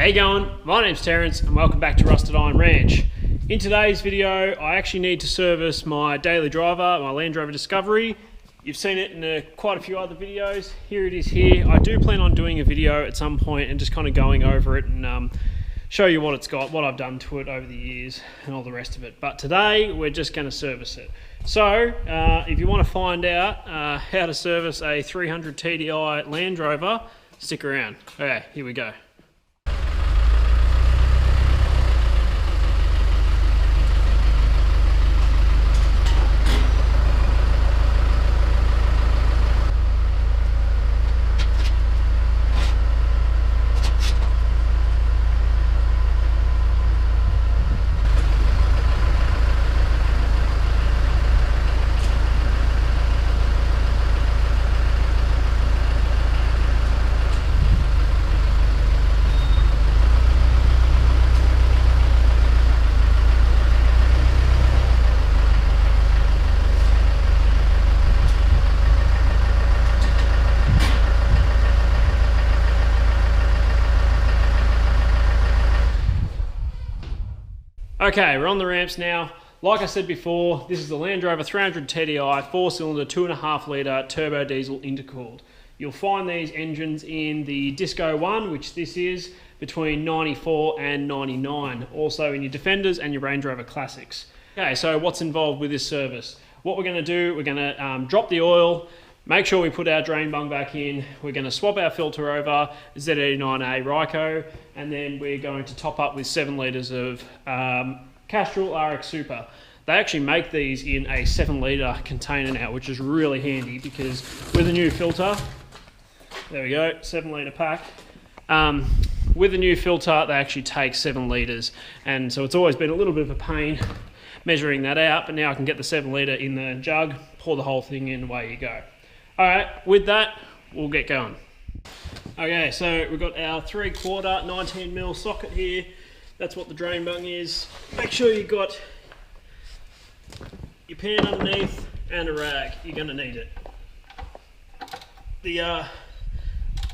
How you going? My name's Terence and welcome back to Rusted Iron Ranch. In today's video, I actually need to service my daily driver, my Land Rover Discovery. You've seen it in quite a few other videos. Here it is here. I do plan on doing a video at some point and just kind of going over it and show you what it's got, what I've done to it over the years and all the rest of it. But today, we're just going to service it. So, if you want to find out how to service a 300 TDI Land Rover, stick around. Okay, here we go. Okay, we're on the ramps now. Like I said before, this is the Land Rover 300 TDI 4-cylinder 2.5 litre turbo diesel intercooled. You'll find these engines in the Disco 1, which this is, between 94 and 99. Also in your Defenders and your Range Rover Classics. Okay, so what's involved with this service? What we're going to do, we're going to drop the oil, make sure we put our drain bung back in, we're going to swap our filter over, Z89A Ryco, and then we're going to top up with 7 litres of Castrol RX Super. They actually make these in a 7 litre container now, which is really handy because with a new filter, there we go, 7 litre pack. With a new filter, they actually take 7 litres, and so it's always been a little bit of a pain measuring that out, but now I can get the 7 litre in the jug, pour the whole thing in, away you go. Alright, with that, we'll get going. Okay, so we've got our 3/4 19mm socket here. That's what the drain bung is. Make sure you've got your pan underneath and a rag. You're going to need it.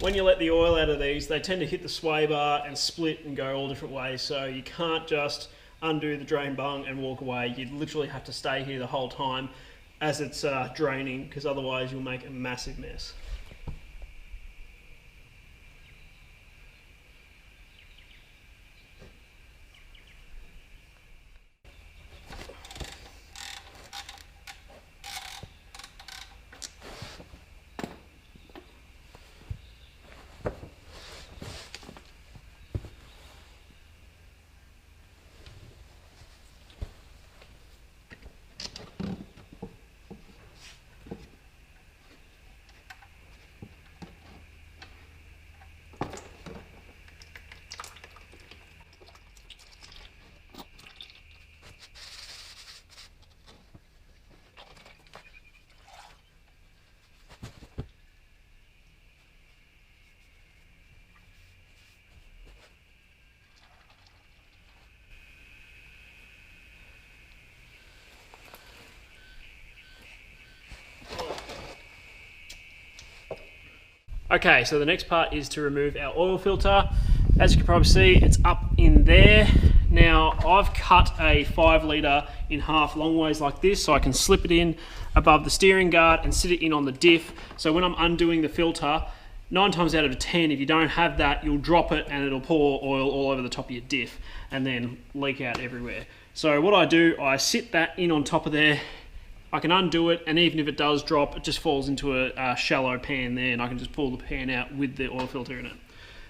When you let the oil out of these, they tend to hit the sway bar and split and go all different ways, so you can't just undo the drain bung and walk away. You literally have to stay here the whole time as it's draining, because otherwise you'll make a massive mess. Okay, so the next part is to remove our oil filter. As you can probably see, it's up in there. Now, I've cut a 5 litre in half long ways like this, so I can slip it in above the steering guard and sit it in on the diff. So when I'm undoing the filter, 9 times out of 10, if you don't have that, you'll drop it and it'll pour oil all over the top of your diff and then leak out everywhere. So what I do, I sit that in on top of there. I can undo it, and even if it does drop, it just falls into a shallow pan there, and I can just pull the pan out with the oil filter in it.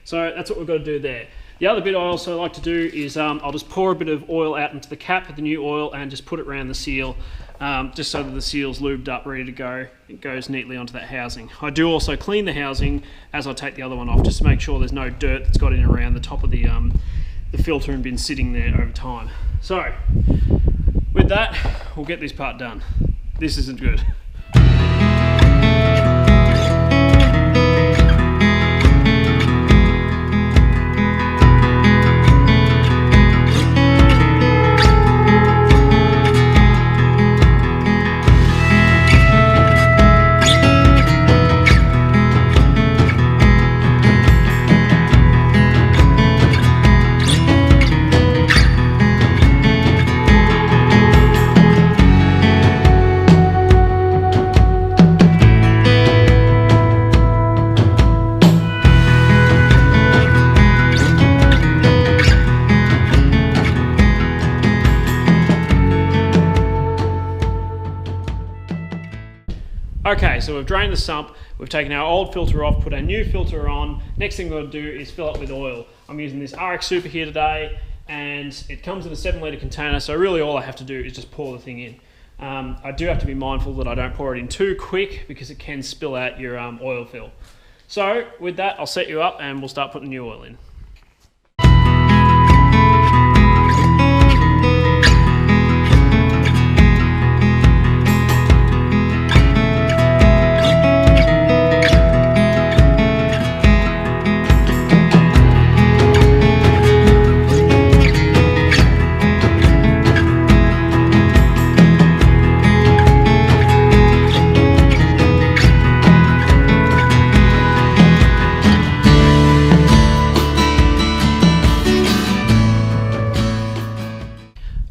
So that's what we've got to do there. The other bit I also like to do is I'll just pour a bit of oil out into the cap of the new oil and just put it around the seal, just so that the seal's lubed up, ready to go. It goes neatly onto that housing. I do also clean the housing as I take the other one off, just to make sure there's no dirt that's got in around the top of the filter and been sitting there over time. So, with that, we'll get this part done. This isn't good. so we've drained the sump, we've taken our old filter off, put our new filter on. Next thing we've got to do is fill it with oil. I'm using this RX Super here today, and it comes in a 7-litre container, so really all I have to do is just pour the thing in. I do have to be mindful that I don't pour it in too quick because it can spill out your oil fill. So with that, I'll set you up and we'll start putting new oil in.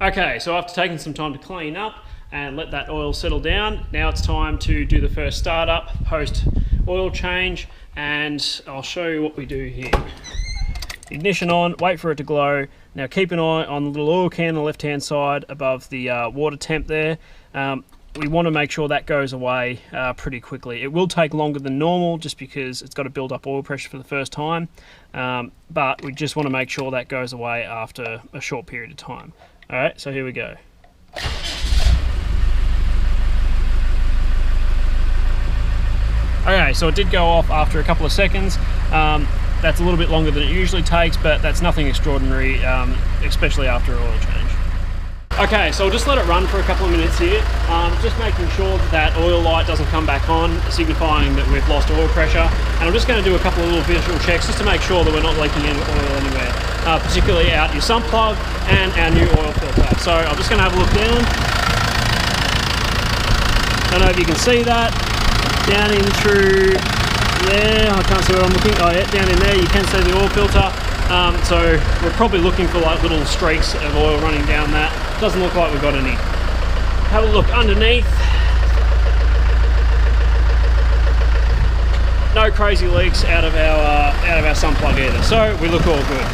Okay, so after taking some time to clean up and let that oil settle down, now it's time to do the first startup, post oil change, and I'll show you what we do here. Ignition on, wait for it to glow. Now keep an eye on the little oil can on the left hand side above the water temp there. We want to make sure that goes away pretty quickly. It will take longer than normal just because it's got to build up oil pressure for the first time, but we just want to make sure that goes away after a short period of time. Alright, so here we go. Okay, so it did go off after a couple of seconds. That's a little bit longer than it usually takes, but that's nothing extraordinary, especially after an oil change. Okay, so I'll just let it run for a couple of minutes here, just making sure that oil light doesn't come back on, signifying that we've lost oil pressure. And I'm just going to do a couple of little visual checks just to make sure that we're not leaking any oil anywhere, particularly out your sump plug and our new oil filter. So I'm just going to have a look down. Don't know if you can see that. Down in through there, I can't see where I'm looking. Oh yeah, down in there you can see the oil filter. So we're probably looking for like little streaks of oil running down that. Doesn't look like we've got any. Have a look underneath. No crazy leaks out of our sump plug either. So we look all good.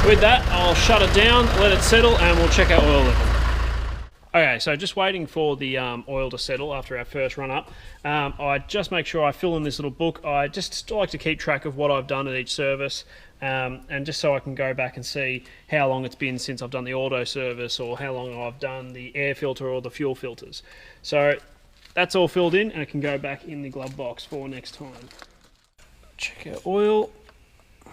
With that, I'll shut it down, let it settle, and we'll check our oil level. Okay, so just waiting for the oil to settle after our first run up. I just make sure I fill in this little book. I just like to keep track of what I've done at each service, and just so I can go back and see how long it's been since I've done the auto service or how long I've done the air filter or the fuel filters. So that's all filled in and it can go back in the glove box for next time. Check our oil. A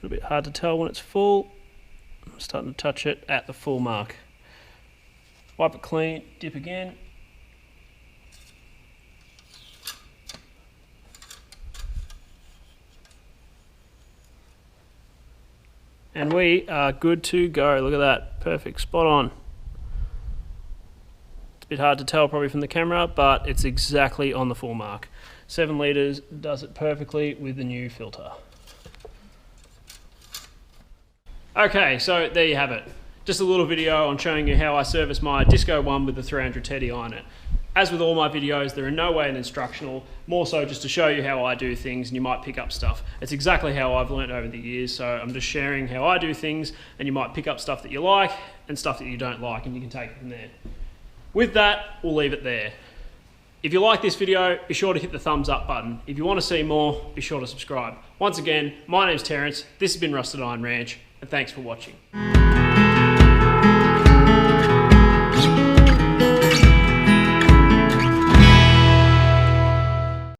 little bit hard to tell when it's full. I'm starting to touch it at the full mark. Wipe it clean, dip again. And we are good to go. Look at that, perfect, spot on. It's a bit hard to tell probably from the camera, but it's exactly on the full mark. 7 litres does it perfectly with the new filter. Okay, so there you have it. Just a little video on showing you how I service my Disco 1 with the 300 TDI in it. As with all my videos, they're in no way an instructional, more so just to show you how I do things and you might pick up stuff. It's exactly how I've learned over the years, so I'm just sharing how I do things and you might pick up stuff that you like and stuff that you don't like and you can take it from there. With that, we'll leave it there. If you like this video, be sure to hit the thumbs up button. If you want to see more, be sure to subscribe. Once again, my name's Terence, this has been Rusted Iron Ranch, and thanks for watching.